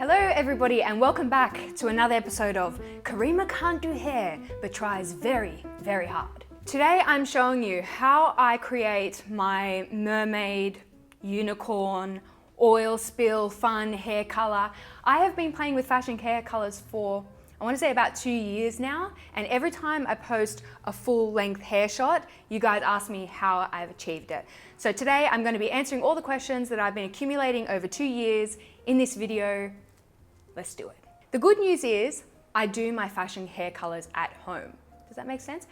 Hello everybody and welcome back to another episode of Karima can't do hair but tries very, very hard. Today I'm showing you how I create my mermaid, unicorn, oil spill, fun hair color. I have been playing with fashion hair colors for, I want to say about 2 years now, and every time I post a full length hair shot, you guys ask me how I've achieved it. So today I'm going to be answering all the questions that I've been accumulating over 2 years in this video. Let's do it. The good news is I do my fashion hair colors at home. Does that make sense?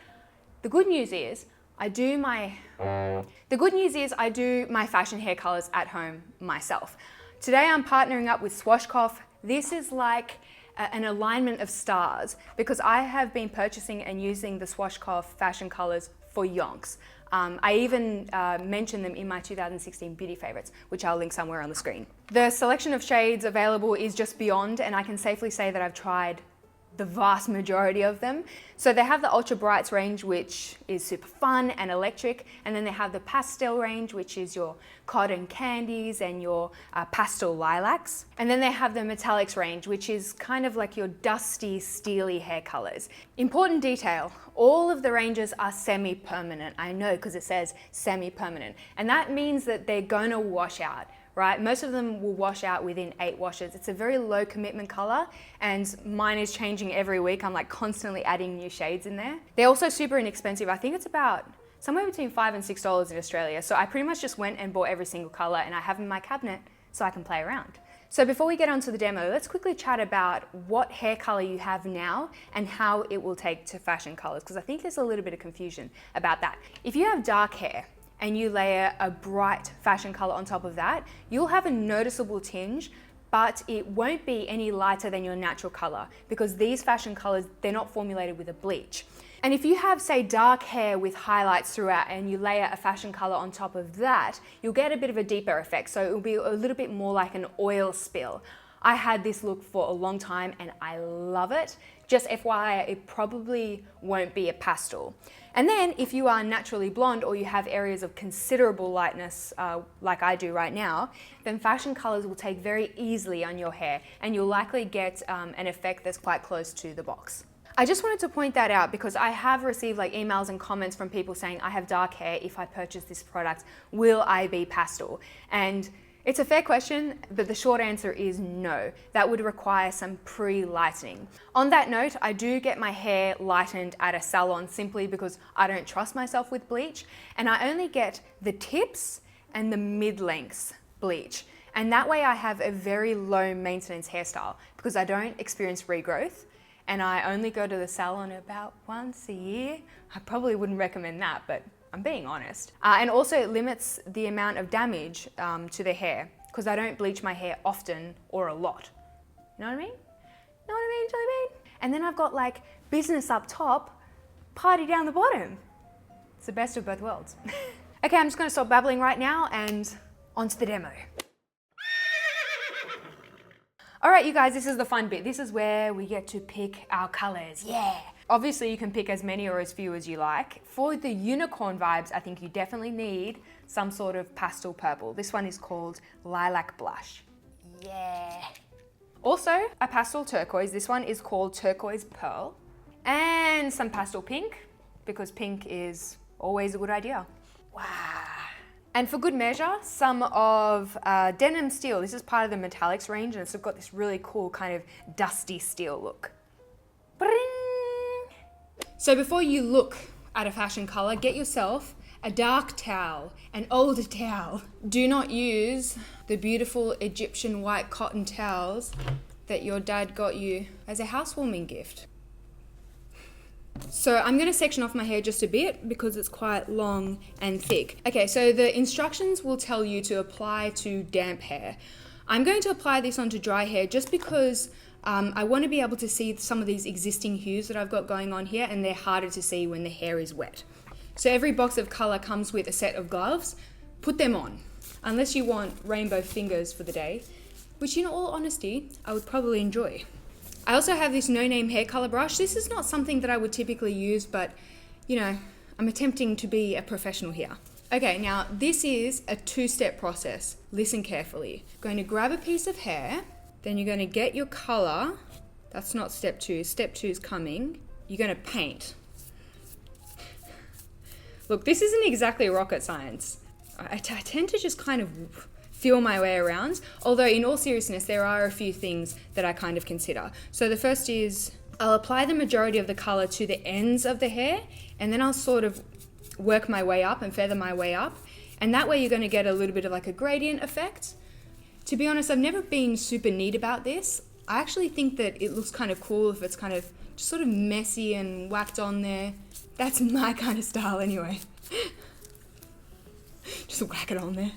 The good news is I do my fashion hair colors at home myself. Today I'm partnering up with Schwarzkopf. This is like an alignment of stars because I have been purchasing and using the Schwarzkopf fashion colors for yonks. I even mentioned them in my 2016 beauty favorites, which I'll link somewhere on the screen. The selection of shades available is just beyond, and I can safely say that I've tried the vast majority of them. So they have the Ultra Brights range, which is super fun and electric, and then they have the Pastel range, which is your cotton candies and your pastel lilacs. And then they have the Metallics range, which is kind of like your dusty, steely hair colors. Important detail, all of the ranges are semi-permanent. I know because it says semi-permanent, and that means that they're gonna wash out. Right? Most of them will wash out within 8 washes. It's a very low commitment color, and mine is changing every week. I'm like constantly adding new shades in there. They're also super inexpensive. I think it's about somewhere between $5 and $6 in Australia. So I pretty much just went and bought every single color and I have them in my cabinet so I can play around. So before we get onto the demo, let's quickly chat about what hair color you have now and how it will take to fashion colors, because I think there's a little bit of confusion about that. If you have dark hair, and you layer a bright fashion color on top of that, you'll have a noticeable tinge, but it won't be any lighter than your natural color because these fashion colors, they're not formulated with a bleach. And if you have, say, dark hair with highlights throughout and you layer a fashion color on top of that, you'll get a bit of a deeper effect. So it'll be a little bit more like an oil spill. I had this look for a long time and I love it. Just FYI, it probably won't be a pastel. And then if you are naturally blonde or you have areas of considerable lightness like I do right now, then fashion colors will take very easily on your hair and you'll likely get an effect that's quite close to the box. I just wanted to point that out because I have received like emails and comments from people saying I have dark hair, if I purchase this product, will I be pastel? And it's a fair question, but the short answer is no. That would require some pre-lightening. On that note, I do get my hair lightened at a salon simply because I don't trust myself with bleach, and I only get the tips and the mid-lengths bleach. And that way I have a very low maintenance hairstyle because I don't experience regrowth, and I only go to the salon about once a year. I probably wouldn't recommend that, but I'm being honest. And also it limits the amount of damage to the hair because I don't bleach my hair often or a lot. You know what I mean? Know what I mean, Jelly Bean? And then I've got like business up top, party down the bottom. It's the best of both worlds. Okay, I'm just gonna stop babbling right now and onto the demo. All right, you guys, this is the fun bit. This is where we get to pick our colors, yeah. Obviously, you can pick as many or as few as you like. For the unicorn vibes, I think you definitely need some sort of pastel purple. This one is called Lilac Blush. Yeah. Also, a pastel turquoise. This one is called Turquoise Pearl. And some pastel pink, because pink is always a good idea. Wow. And for good measure, some of Denim steel. This is part of the Metallics range, and it's got this really cool kind of dusty steel look. Bring. So before you look at a fashion color, get yourself a dark towel, an older towel. Do not use the beautiful Egyptian white cotton towels that your dad got you as a housewarming gift. So I'm going to section off my hair just a bit because it's quite long and thick. Okay, so the instructions will tell you to apply to damp hair. I'm going to apply this onto dry hair just because I want to be able to see some of these existing hues that I've got going on here, and they're harder to see when the hair is wet. So every box of color comes with a set of gloves. Put them on, unless you want rainbow fingers for the day, which in all honesty, I would probably enjoy. I also have this no-name hair color brush. This is not something that I would typically use, but you know, I'm attempting to be a professional here. Okay, now this is a 2-step process. Listen carefully. I'm going to grab a piece of hair Then you're going to get your color. That's not step 2. Step 2 is coming. You're going to paint. Look, this isn't exactly rocket science. I tend to just kind of feel my way around, although in all seriousness, there are a few things that I kind of consider. So the first is I'll apply the majority of the color to the ends of the hair, and then I'll sort of work my way up and feather my way up. And that way you're going to get a little bit of like a gradient effect. To be honest, I've never been super neat about this. I actually think that it looks kind of cool if it's kind of just sort of messy and whacked on there. That's my kind of style anyway. Just whack it on there.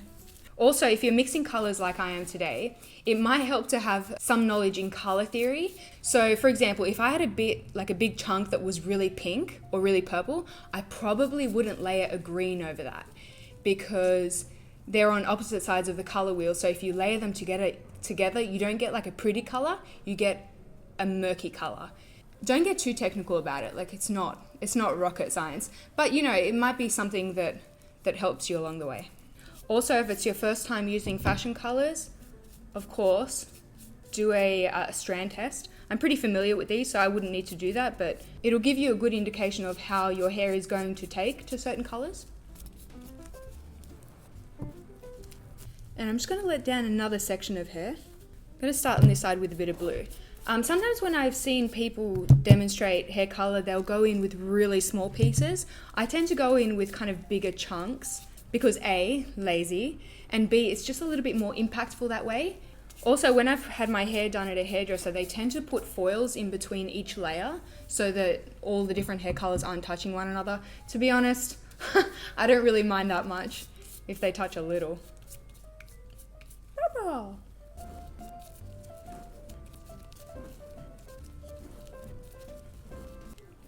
Also, if you're mixing colors like I am today, it might help to have some knowledge in color theory. So for example, if I had a big chunk that was really pink or really purple, I probably wouldn't layer a green over that because they're on opposite sides of the color wheel. So if you layer them together, you don't get like a pretty color, you get a murky color. Don't get too technical about it. Like it's not rocket science, but you know, it might be something that helps you along the way. Also, if it's your first time using fashion colors, of course, do a strand test. I'm pretty familiar with these, so I wouldn't need to do that, but it'll give you a good indication of how your hair is going to take to certain colors. And I'm just going to let down another section of hair. I'm going to start on this side with a bit of blue. Sometimes when I've seen people demonstrate hair color, they'll go in with really small pieces. I tend to go in with kind of bigger chunks because A, lazy, and B, it's just a little bit more impactful that way. Also, when I've had my hair done at a hairdresser, they tend to put foils in between each layer so that all the different hair colors aren't touching one another. To be honest, I don't really mind that much if they touch a little.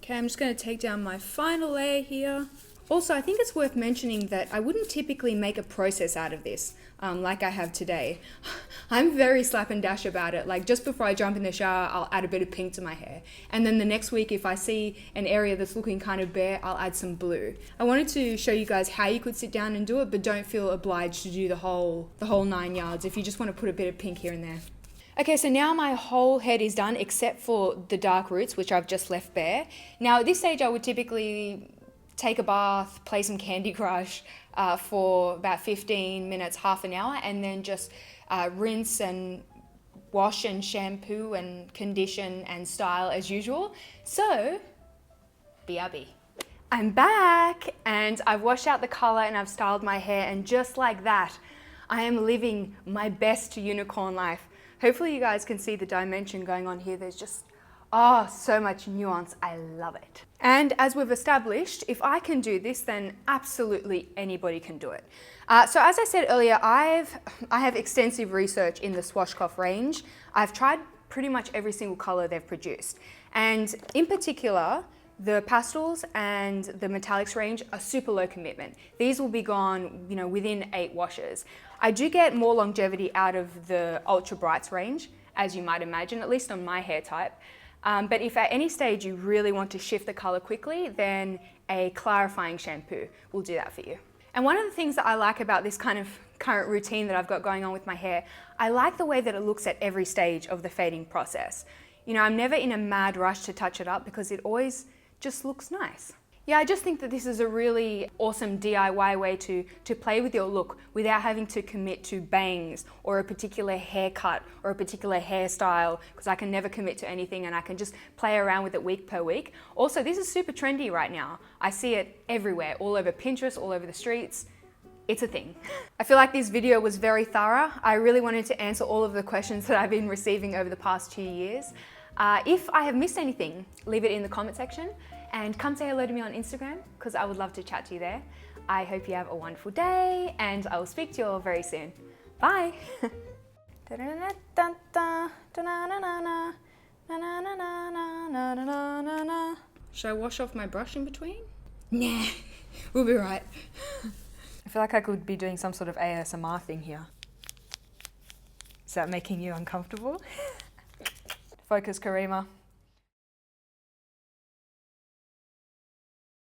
Okay, I'm just going to take down my final layer here. Also, I think it's worth mentioning that I wouldn't typically make a process out of this, like I have today. I'm very slap and dash about it. Like just before I jump in the shower, I'll add a bit of pink to my hair. And then the next week, if I see an area that's looking kind of bare, I'll add some blue. I wanted to show you guys how you could sit down and do it, but don't feel obliged to do the whole 9 yards if you just want to put a bit of pink here and there. Okay, so now my whole head is done except for the dark roots, which I've just left bare. Now at this stage, I would typically take a bath, play some Candy Crush for about 15 minutes, half an hour, and then just rinse and wash and shampoo and condition and style as usual. So, BRB. I'm back and I've washed out the color and I've styled my hair, and just like that, I am living my best unicorn life. Hopefully you guys can see the dimension going on here. There's just, so much nuance. I love it. And as we've established, if I can do this, then absolutely anybody can do it. So as I said earlier, I have extensive research in the Schwarzkopf range. I've tried pretty much every single color they've produced. And in particular, the pastels and the metallics range are super low commitment. These will be gone, within 8 washes. I do get more longevity out of the ultra brights range, as you might imagine, at least on my hair type. But if at any stage you really want to shift the color quickly, then a clarifying shampoo will do that for you. And one of the things that I like about this kind of current routine that I've got going on with my hair, I like the way that it looks at every stage of the fading process. I'm never in a mad rush to touch it up because it always just looks nice. Yeah, I just think that this is a really awesome DIY way to play with your look without having to commit to bangs or a particular haircut or a particular hairstyle, because I can never commit to anything and I can just play around with it week per week. Also, this is super trendy right now. I see it everywhere, all over Pinterest, all over the streets. It's a thing. I feel like this video was very thorough. I really wanted to answer all of the questions that I've been receiving over the past 2 years. If I have missed anything, leave it in the comment section. And come say hello to me on Instagram, because I would love to chat to you there. I hope you have a wonderful day, and I will speak to you all very soon. Bye! Should I wash off my brush in between? Nah, we'll be right. I feel like I could be doing some sort of ASMR thing here. Is that making you uncomfortable? Focus, Karima.